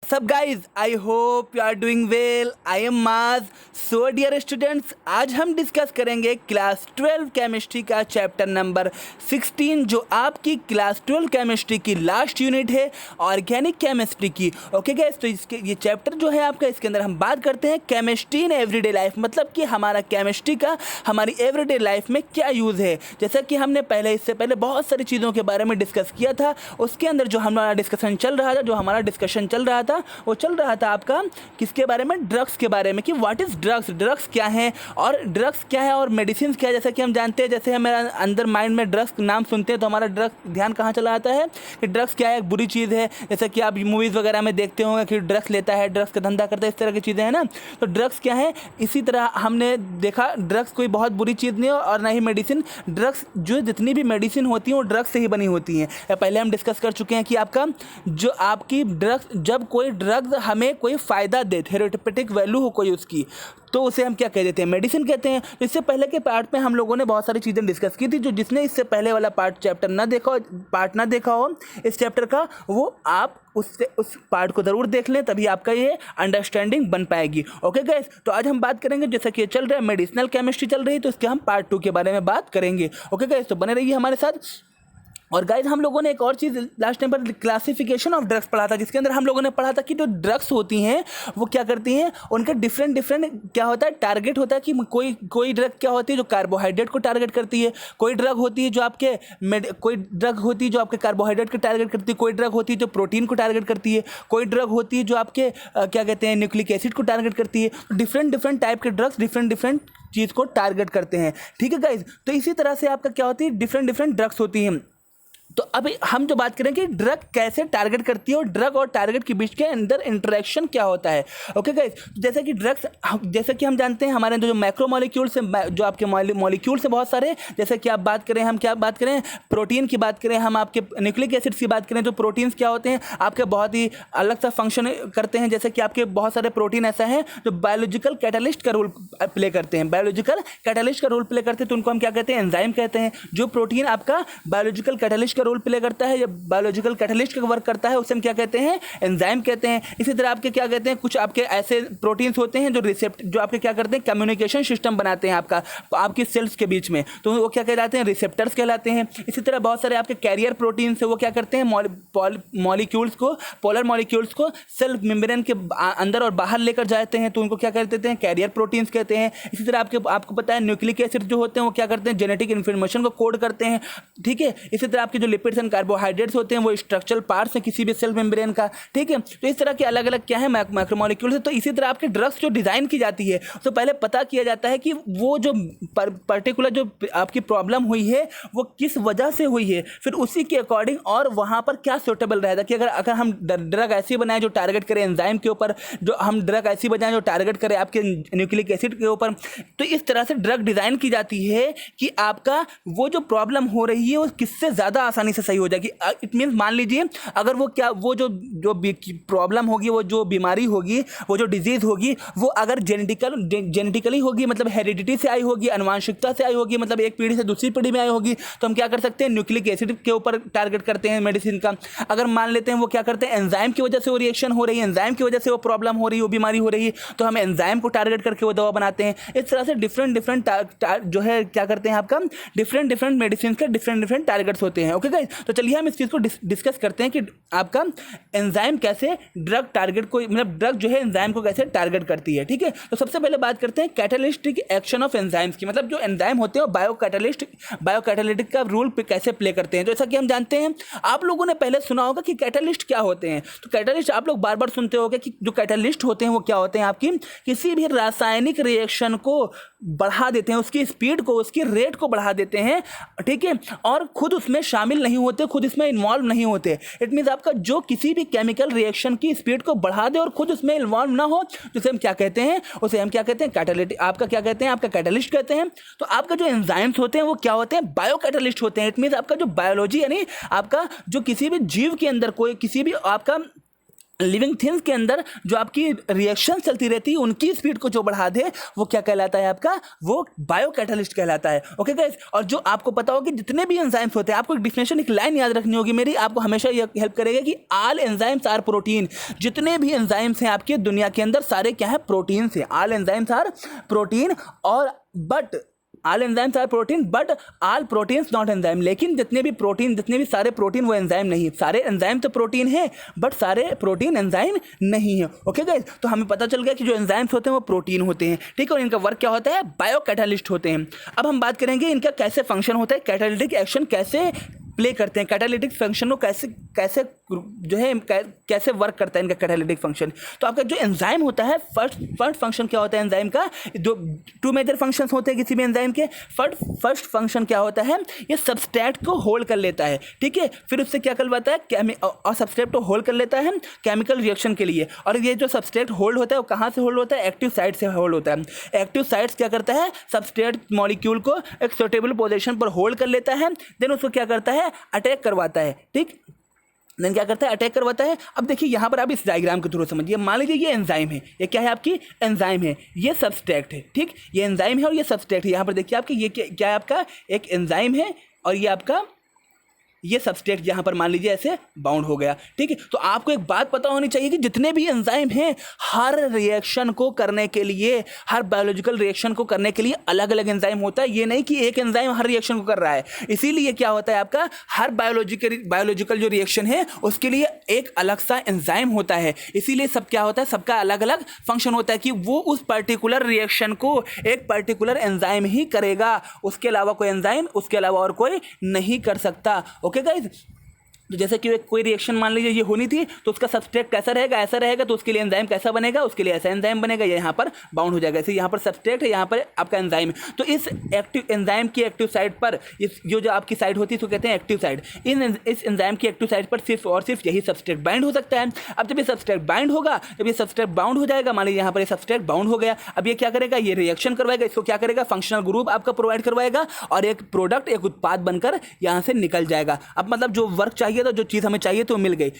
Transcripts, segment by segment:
सब guys, I hope you are doing well. I am Maaz. So dear students, आज हम discuss करेंगे class 12 chemistry का चैप्टर नंबर 16, जो आपकी क्लास 12 केमिस्ट्री की लास्ट यूनिट है, ऑर्गेनिक केमिस्ट्री की। ओके गाइज, तो इसके ये चैप्टर जो है आपका, इसके अंदर हम बात करते हैं केमिस्ट्री इन एवरीडे लाइफ, मतलब कि हमारा केमिस्ट्री का हमारी एवरीडे लाइफ में क्या यूज़ है। जैसा कि हमने इससे पहले बहुत सारी चीज़ों के बारे में डिस्कस किया था। उसके अंदर जो हमारा डिस्कशन चल रहा था, वो चल रहा था आपका किसके बारे में, ड्रग्स के बारे में, कि व्हाट इज़ ड्रग्स क्या है और मेडिसिन क्या है। जैसा कि हम जानते हैं, जैसे हमारे अंदर माइंड में ड्रग्स नाम सुनते हैं तो हमारा ड्रग्स ध्यान कहाँ चला आता है कि ड्रग्स क्या है, एक बुरी चीज़ है। जैसा कि आप मूवीज़ वगैरह में देखते होंगे कि ड्रग्स लेता है, ड्रग्स का धंधा करता है, इस तरह की चीज़ें हैं ना। तो ड्रग्स क्या है, इसी तरह हमने देखा ड्रग्स कोई बहुत बुरी चीज़ नहीं है और ना ही मेडिसिन। ड्रग्स जो जितनी भी मेडिसिन होती हैं वो ड्रग्स से ही बनी होती हैं। पहले हम डिस्कस कर चुके हैं कि आपका जो आपकी ड्रग्स, जब कोई ड्रग्स हमें कोई फ़ायदा दे, थेरेप्यूटिक वैल्यू हो कोई उसकी, तो उसे हम क्या कह देते हैं, मेडिसिन कहते हैं। तो इससे पहले के पार्ट में हम लोगों ने बहुत सारी चीज़ें डिस्कस की थी। जो जिसने इससे पहले वाला पार्ट ना देखा हो इस चैप्टर का, वो आप उस पार्ट को ज़रूर देख लें, तभी आपका ये अंडरस्टैंडिंग बन पाएगी। ओके गाइस, तो आज हम बात करेंगे, जैसा कि ये चल रहा है मेडिसिनल केमिस्ट्री चल रही है, तो इसके हम पार्ट 2 के बारे में बात करेंगे। ओके गाइस, तो बने रहिए हमारे साथ। और गाइज, हम लोगों ने एक और चीज़ लास्ट टाइम पर क्लासिफिकेशन ऑफ ड्रग्स पढ़ा था, जिसके अंदर हम लोगों ने पढ़ा था कि जो ड्रग्स होती हैं वो क्या करती हैं, उनका डिफरेंट क्या होता है, टारगेट होता है। कि कोई ड्रग क्या होती है जो कार्बोहाइड्रेट को टारगेट करती है, कोई ड्रग होती है जो आपके कार्बोहाइड्रेट को टारगेट करती है, कोई ड्रग होती है जो प्रोटीन को टारगेट करती है, कोई ड्रग होती है जो आपके क्या कहते हैं, न्यूक्लिक एसिड को टारगेट करती है। डिफरेंट टाइप के ड्रग्स डिफरेंट चीज़ को टारगेट करते हैं। ठीक है गाइज, तो इसी तरह से आपका क्या होती है, डिफरेंट ड्रग्स होती हैं। तो अब हम जो बात करें कि ड्रग कैसे टारगेट करती है और ड्रग और टारगेट के बीच के अंदर इंटरेक्शन क्या होता है। ओके गाइस, जैसे कि ड्रग्स, जैसे कि हम जानते हैं हमारे अंदर जो मैक्रो मॉलिक्यूल्स हैं, जो आपके मॉलिक्यूल्स हैं बहुत सारे, जैसे कि हम क्या बात करें, प्रोटीन की बात करें, हम आपके न्यूक्लिक एसिड्स की बात करें, तो प्रोटीन्स क्या होते हैं आपके बहुत ही अलग सा फंक्शन करते हैं। जैसे कि आपके बहुत सारे प्रोटीन ऐसा है जो बायोलॉजिकल कैटालिस्ट का रोल प्ले करते हैं, तो उनको हम क्या कहते हैं, एंजाइम कहते हैं। जो प्रोटीन आपका बायोलॉजिकल कैटालिस्ट रोल प्ले करता है या बायोलॉजिकल कैटलिस्ट का वर्क करता है, उसे हम क्या कहते हैं, एंजाइम कहते हैं। इसी तरह आपके क्या कहते हैं, कुछ आपके ऐसे प्रोटीन्स होते हैं जो आपके क्या करते हैं, कम्युनिकेशन सिस्टम बनाते हैं आपकी सेल्स के बीच में, तो वो क्या कहलाते हैं, रिसेप्टर्स कहलाते हैं। इसी तरह बहुत सारे आपके कैरियर प्रोटीन्स है, वो क्या करते हैं, पोलर मॉलिक्यूल्स को सेल मेम्ब्रेन के अंदर और बाहर लेकर जाते हैं, तो उनको क्या कहते हैं, कैरियर प्रोटीन्स कहते हैं। इसी तरह आपको पता है न्यूक्लिक एसिड जो होते हैं वो क्या करते हैं, जेनेटिक इन्फॉर्मेशन को कोड करते हैं। ठीक है, इसी तरह आपके जो लिपिड्स एंड कार्बोहाइड्रेट्स होते हैं वो स्ट्रक्चरल पार्ट्स हैं किसी भी सेल मेम्ब्रेन का। ठीक है, तो इस तरह के अलग अलग क्या है, मैक्रोमोलिक्यूल्स है। तो इसी तरह आपके ड्रग्स जो डिज़ाइन की जाती है, तो पहले पता किया जाता है कि वो जो पर्टिकुलर जो आपकी प्रॉब्लम हुई है वो किस वजह से हुई है, फिर उसी के अकॉर्डिंग और वहाँ पर क्या सूटेबल रहेगा। कि अगर हम ड्रग ऐसी बनाएं जो टारगेट करे एंजाइम के ऊपर, जो हम ड्रग ऐसी बनाएं जो टारगेट करे आपके न्यूक्लिक एसिड के ऊपर, तो इस तरह से ड्रग डिज़ाइन की जाती है कि आपका वो जो प्रॉब्लम हो रही है वो किससे ज़्यादा आसानी से सही हो जाएगी। इट मीन्स, मान लीजिए अगर वो जो प्रॉब्लम होगी, वो जो बीमारी होगी, वो जो डिजीज़ होगी, वो अगर जेनेटिकली होगी, मतलब हेरिडिटी से आई होगी, आनुवंशिकता से आई होगी, मतलब एक पीढ़ी से दूसरी पीढ़ी में आई होगी, तो हम क्या कर सकते हैं, न्यूक्लिक एसिड के ऊपर टारगेट करते हैं मेडिसिन का। अगर मान लेते हैं वो क्या करते हैं, एंजाइम की वजह से वो रिएक्शन हो रही है, एंजाइम की वजह से वो प्रॉब्लम हो रही है, वो बीमारी हो रही है, तो हम एंजाइम को टारगेट करके वो दवा बनाते हैं। इस तरह से डिफरेंट जो है क्या करते हैं, आपका डिफरेंट मेडिसिन के डिफरेंट टारगेट्स होते हैं। ओके गाइस, तो चलिए हम इस चीज़ को डिस्कस करते हैं कि आपका एंजाइम कैसे ड्रग टारगेट को, मतलब ड्रग जो है एंजाइम को कैसे टारगेट करती है। ठीक है, तो सबसे पहले बात करते हैं कैटालिस्टिक एक्शन ऑफ एंजाइम्स की, मतलब जो एंजाइम होते हैं बायोकैटालिटिक का रोल कैसे प्ले करते हैं। जैसा कि हम जानते हैं, आप लोगों ने पहले सुना होगा कि कैटालिस्ट क्या होते हैं। तो कैटालिस्ट आप लोग बार बार सुनते होंगे कि जो कैटालिस्ट होते हैं वो क्या होते हैं, आपकी किसी भी रासायनिक रिएक्शन को बढ़ा देते हैं, उसकी स्पीड को, उसकी रेट को बढ़ा देते हैं। ठीक है, और खुद उसमें शामिल नहीं होते, खुद इसमें इन्वॉल्व नहीं होते। इट मीन्स आपका जो किसी भी केमिकल रिएक्शन की स्पीड को बढ़ा दे और खुद उसमें इन्वॉल्व ना हो, जिसे हम क्या कहते हैं, कैटालिस्ट, आपका क्या कहते हैं, आपका कैटालिस्ट कहते हैं। तो आपका जो एंजाइम्स होते हैं वो क्या होते हैं, बायोकैटालिस्ट होते हैं। इट मीन्स आपका जो बायोलॉजी, यानी आपका जो किसी भी जीव के अंदर कोई किसी भी आपका लिविंग थिंग्स के अंदर जो आपकी रिएक्शन चलती रहती है उनकी स्पीड को जो बढ़ा दे वो क्या कहलाता है आपका, वो बायो कैटालिस्ट कहलाता है। ओके गाइस, और जो आपको पता होगा कि जितने भी एंजाइम्स होते हैं, आपको एक डिफिनेशन, एक लाइन याद रखनी होगी मेरी, आपको हमेशा ये हेल्प करेगा कि ऑल एंजाइम्स आर प्रोटीन। जितने भी एंजाइम्स हैं आपके दुनिया के अंदर सारे क्या है, प्रोटीन से। ऑल एंजाइम्स आर प्रोटीन और but all enzymes are protein but all proteins not enzyme. लेकिन जितने भी प्रोटीन, जितने भी सारे प्रोटीन वो एंजाइम नहीं। सारे एंजाइम तो प्रोटीन है बट सारे प्रोटीन एंजाइम नहीं है। ओके गाइस, तो हमें पता चल गया कि जो एंजाइम्स होते हैं वो प्रोटीन होते हैं, ठीक है, और इनका वर्क क्या होता है, बायो कैटालिस्ट होते हैं। अब हम बात करेंगे इनका कैसे फंक्शन होता है, कैटालिटिक एक्शन कैसे प्ले करते हैं, कैटालिटिक फंक्शन को कैसे कैसे जो है कैसे वर्क करता है इनका कैटालिटिक फंक्शन। तो आपका जो एंजाइम होता है, फर्स्ट फंक्शन क्या होता है एंजाइम का, दो टू मेजर फंक्शंस होते हैं किसी भी एंजाइम के। फर्स्ट फंक्शन क्या होता है, ये सबस्ट्रेट को होल्ड कर लेता है, ठीक है, फिर उससे क्या करवाता है, और सबस्ट्रेट को होल्ड कर लेता है केमिकल रिएक्शन के लिए। और ये जो सबस्ट्रेट होल्ड होता है वो कहाँ से होल्ड होता है, एक्टिव साइट से होल्ड होता है। एक्टिव साइट्स क्या करता है, सबस्ट्रेट मॉलिक्यूल को एक सुटेबल पोजीशन पर होल्ड कर लेता है, देन उसको क्या करता है, अटैक करवाता है, ठीक, देन क्या करता है, अटैक करवाता है। अब देखिए यहाँ पर आप इस डायग्राम के थ्रू समझिए, मान लीजिए ये एंजाइम है, ये क्या है आपकी एंजाइम है, ये सबस्ट्रेट है, ठीक, ये एंजाइम है और ये सबस्ट्रेट है। यहाँ पर देखिए आपकी ये क्या है, आपका एक एंजाइम है और ये आपका ये सबस्ट्रेट यहाँ पर मान लीजिए ऐसे बाउंड हो गया, ठीक है। तो आपको एक बात पता होनी चाहिए कि जितने भी एंजाइम हैं, हर रिएक्शन को करने के लिए, हर बायोलॉजिकल रिएक्शन को करने के लिए अलग अलग एंजाइम होता है। ये नहीं कि एक एंजाइम हर रिएक्शन को कर रहा है। इसीलिए क्या होता है आपका, हर बायोलॉजिकल जो रिएक्शन है उसके लिए एक अलग सा एंजाइम होता है। इसीलिए सब क्या होता है, सबका अलग अलग फंक्शन होता है कि वो उस पर्टिकुलर रिएक्शन को एक पर्टिकुलर एंजाइम ही करेगा, उसके अलावा कोई एंजाइम, उसके अलावा और कोई नहीं कर सकता। ओके गाइस, तो जैसे कि कोई रिएक्शन मान लीजिए ये होनी थी, तो उसका सबस्ट्रेट कैसा रहेगा, ऐसा रहेगा, तो उसके लिए एंजाइम कैसा बनेगा, उसके लिए ऐसा एंजाइम बनेगा, ये यहाँ पर बाउंड हो जाएगा। ऐसे यहाँ पर सबस्ट्रेट है, यहाँ पर आपका एंजाइम है। तो इस एक्टिव एंजाइम की एक्टिव साइट पर इस जो आपकी साइट होती है उसको कहते हैं एक्टिव साइट। इस एंजाइम की एक्टिव साइट पर सिर्फ और सिर्फ यही सबस्ट्रेट बाइंड हो सकता है। अब जब ये सबस्ट्रेट बाइंड होगा, जब ये सबस्ट्रेट बाउंड हो जाएगा, मान लीजिए यहाँ पर ये सबस्ट्रेट बाउंड हो गया, अब ये क्या करेगा, ये रिएक्शन करवाएगा, इसको क्या करेगा, फंक्शनल ग्रुप आपका प्रोवाइड करवाएगा और एक प्रोडक्ट, एक उत्पाद बनकर यहाँ से निकल जाएगा। अब मतलब जो वर्क चाहिए था, जो चीज़ हमें चाहिए तो मिल गई।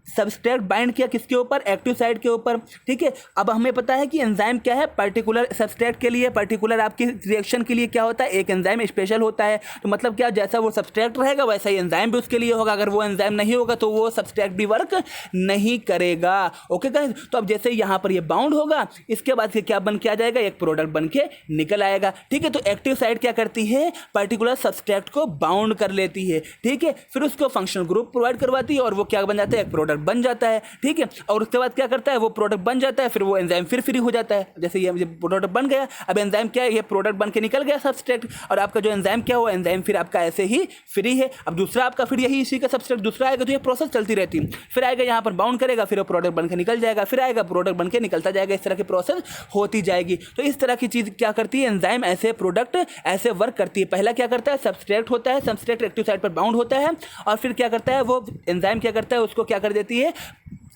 सबस्ट्रेट बाइंड किया किसके ऊपर, एक्टिव साइट के ऊपर, ठीक है। अब हमें पता है कि एंजाइम क्या है, पर्टिकुलर सबस्ट्रेट के लिए, पर्टिकुलर आपकी रिएक्शन के लिए क्या होता है, एक एंजाइम स्पेशल होता है। तो मतलब क्या, जैसा वो सबस्ट्रेट रहेगा वैसा ही एंजाइम भी उसके लिए होगा। अगर वो एंजाइम नहीं होगा तो वो सबस्ट्रेट भी वर्क नहीं करेगा। ओके गाइस, तो अब जैसे यहाँ पर ये बाउंड होगा, इसके बाद से क्या बन के आ जाएगा, एक प्रोडक्ट बन के निकल आएगा, ठीक है। तो एक्टिव साइट क्या करती है, पर्टिकुलर सबस्ट्रेट को बाउंड कर लेती है, ठीक है, फिर उसको फंक्शनल ग्रुप प्रोवाइड करवाती है और वो क्या बन जाता है, एक प्रोडक्ट बन जाता है, ठीक है। और उसके बाद क्या करता है, वो प्रोडक्ट बन जाता है, फिर वो एंजाइम फिर फ्री हो जाता है। जैसे ये प्रोडक्ट बन गया, अब एंजाइम क्या है, ये प्रोडक्ट बन के निकल गया सबस्ट्रेट, और आपका जो एंजाइम क्या हुआ, एंजाइम फिर आपका ऐसे ही फ्री है। अब दूसरा आपका फिर यही इसी का सबस्ट्रेट दूसरा आएगा, तो ये प्रोसेस चलती रहती है। फिर आएगा यहाँ पर बाउंड करेगा, फिर वो प्रोडक्ट बन के निकल जाएगा, फिर आएगा प्रोडक्ट बन के निकलता जाएगा, इस तरह की प्रोसेस होती जाएगी। तो इस तरह की चीज़ क्या करती है, एंजाइम ऐसे प्रोडक्ट ऐसे वर्क करती है। पहला क्या करता है, सबस्ट्रेट होता है, सबस्ट्रेट एक्टिव साइट पर बाउंड होता है, और फिर क्या करता है, वो एंजाइम क्या करता है, उसको क्या कर देती है,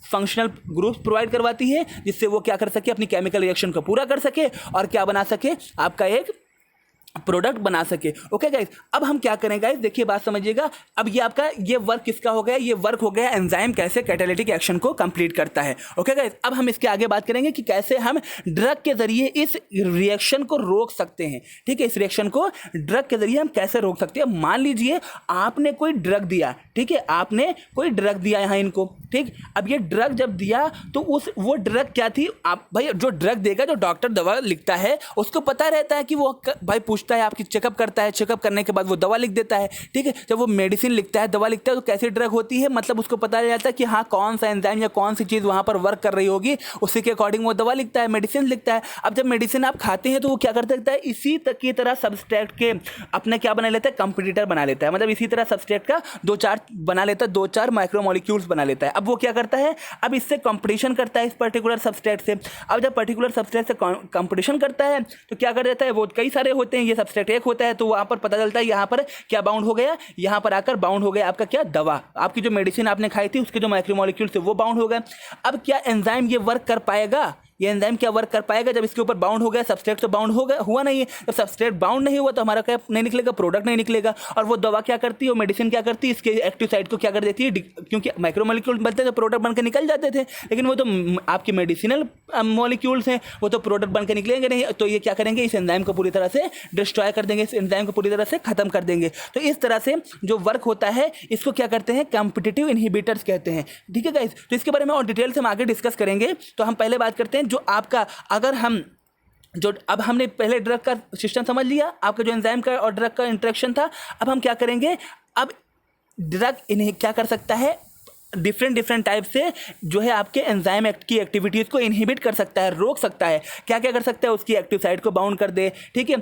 फंक्शनल ग्रुप्स प्रोवाइड करवाती है, जिससे वो क्या कर सके, अपनी केमिकल रिएक्शन को पूरा कर सके और क्या बना सके, आपका एक प्रोडक्ट बना सके। ओके गाइस, अब हम क्या करें गाइस, देखिए बात समझिएगा। अब ये आपका ये वर्क किसका हो गया, ये वर्क हो गया एंजाइम कैसे कैटालिटिक एक्शन को कंप्लीट करता है। ओके गाइस, अब हम इसके आगे बात करेंगे कि कैसे हम ड्रग के जरिए इस रिएक्शन को रोक सकते हैं, ठीक है। इस रिएक्शन को ड्रग के जरिए हम कैसे रोक सकते हैं। मान लीजिए आपने कोई ड्रग दिया, ठीक है, आपने कोई ड्रग दिया यहाँ इनको, ठीक। अब ये ड्रग जब दिया तो वो ड्रग क्या थी, आप भाई जो ड्रग देगा, जो डॉक्टर दवा लिखता है उसको पता रहता है कि वो भाई पूछता है, आपकी चेकअप करता है, चेकअप करने के बाद वो दवा लिख देता है, ठीक है। जब वो मेडिसिन लिखता है, दवा लिखता है, तो कैसी ड्रग होती है, मतलब उसको पता रहता है कि हाँ कौन सा एंजाइम या कौन सी चीज़ वहाँ पर वर्क कर रही होगी, उसी के अकॉर्डिंग वो दवा लिखता है, मेडिसिन लिखता है। अब जब मेडिसिन आप खाते हैं तो वो क्या कर सकता है, इसी तक की तरह सबस्ट्रेट के अपने क्या बना लेता है, कंपटीटर बना लेता है। मतलब इसी तरह सबस्ट्रेट का दो चार बना लेता है, 2-4 माइक्रोमोलिक्यूल्स बना लेता है। अब वो क्या करता है, अब इससे कंपटीशन करता है इस पर्टिकुलर सबस्ट्रेट से। अब जब पर्टिकुलर सबस्ट्रेट से कंपटीशन करता है तो क्या कर देता है, वो कई सारे होते हैं, ये सबस्ट्रेट एक होता है, तो वहाँ पर पता चलता है यहाँ पर क्या बाउंड हो गया, यहाँ पर आकर बाउंड हो गया आपका क्या, दवा। आपकी जो मेडिसिन आपने खाई थी उसके जो माइक्रोमोलिक्यूल्स थे वो बाउंड हो गए। अब क्या एंजाइम ये वर्क कर पाएगा, ये एंजाइम क्या वर्क कर पाएगा जब इसके ऊपर बाउंड हो गया, सबस्ट्रेट तो बाउंड हो गया, हुआ नहीं है। जब सबस्ट्रेट बाउंड नहीं हुआ तो हमारा क्या नहीं निकलेगा, प्रोडक्ट नहीं निकलेगा। और वो दवा क्या करती है, वो मेडिसिन क्या करती है, इसके एक्टिव साइट को क्या कर देती है, क्योंकि माइक्रोमोलिक्यूल बनते तो प्रोडक्ट बनकर निकल जाते थे, लेकिन वो तो आपके मेडिसिनल मॉलिक्यूल्स हैं, वो तो प्रोडक्ट बनकर निकलेंगे नहीं। तो ये क्या करेंगे, इस एंजाइम को पूरी तरह से डिस्ट्रॉय कर देंगे, इस एंजाइम को पूरी तरह से खत्म कर देंगे। तो इस तरह से जो वर्क होता है इसको क्या करते हैं, कॉम्पिटिटिव इनहिबिटर्स कहते हैं। ठीक है गाइस, तो इसके बारे में और डिटेल से हम आगे डिस्कस करेंगे। तो हम पहले बात करते हैं जो आपका, अगर हम जो अब हमने पहले ड्रग का सिस्टम समझ लिया, आपका जो एंजाइम का और ड्रग का इंटरेक्शन था। अब हम क्या करेंगे, अब ड्रग इन्हें क्या कर सकता है, डिफरेंट टाइप से जो है आपके एंजाइम की एक्टिविटीज़ को इनहिबिट कर सकता है, रोक सकता है। क्या क्या कर सकता है, उसकी एक्टिव साइट को बाउंड कर दे, ठीक है,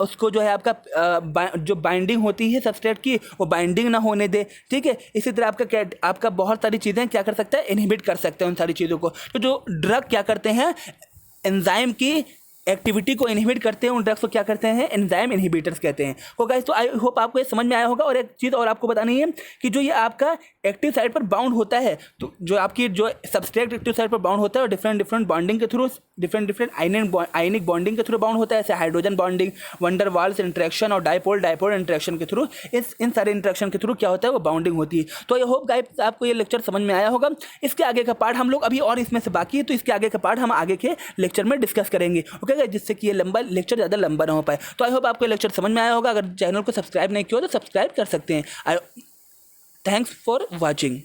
उसको जो है आपका जो बाइंडिंग होती है सबस्ट्रेट की, वो बाइंडिंग ना होने दे, ठीक है। इसी तरह आपका बहुत सारी चीज़ें क्या कर सकता है, इनहिबिट कर सकते हैं उन सारी चीज़ों को। तो जो ड्रग क्या करते हैं, एंजाइम की एक्टिविटी को इनहिबिट करते हैं, उन ड्रग्स को क्या करते हैं, एंजाइम इनहिबिटर्स कहते हैं। तो गाइस, तो आई होप आपको ये समझ में आया होगा। और एक चीज़ और आपको बतानी है कि जो ये आपका एक्टिव साइट पर बाउंड होता है, तो जो आपकी जो सबस्ट्रेट एक्टिव साइट पर बाउंड होता है, डिफरेंट बॉन्डिंग के थ्रू, डिफरेंट आयनिक बॉन्डिंग के थ्रू बाउंड होता है, जैसे hydrogen bonding, van der Waals interaction और डाइपोल इंट्रैक्शन के थ्रू, इन सारे इंट्रैक्शन के थ्रू क्या होता है, वो बाउंडिंग होती है। तो ये होप गाइस आपको ये लेक्चर समझ में आया होगा। इसके आगे का पार्ट हम लोग अभी और इसमें से बाकी है, तो इसके आगे का पार्ट हम आगे के लेक्चर में डिस्कस करेंगे, ओके गाइस, जिससे कि ये लेक्चर ज़्यादा लंबा ना हो पाए। तो आई होप आपको लेक्चर समझ में आया होगा। अगर चैनल को सब्सक्राइब नहीं किया तो सब्सक्राइब कर सकते हैं। Thanks for watching.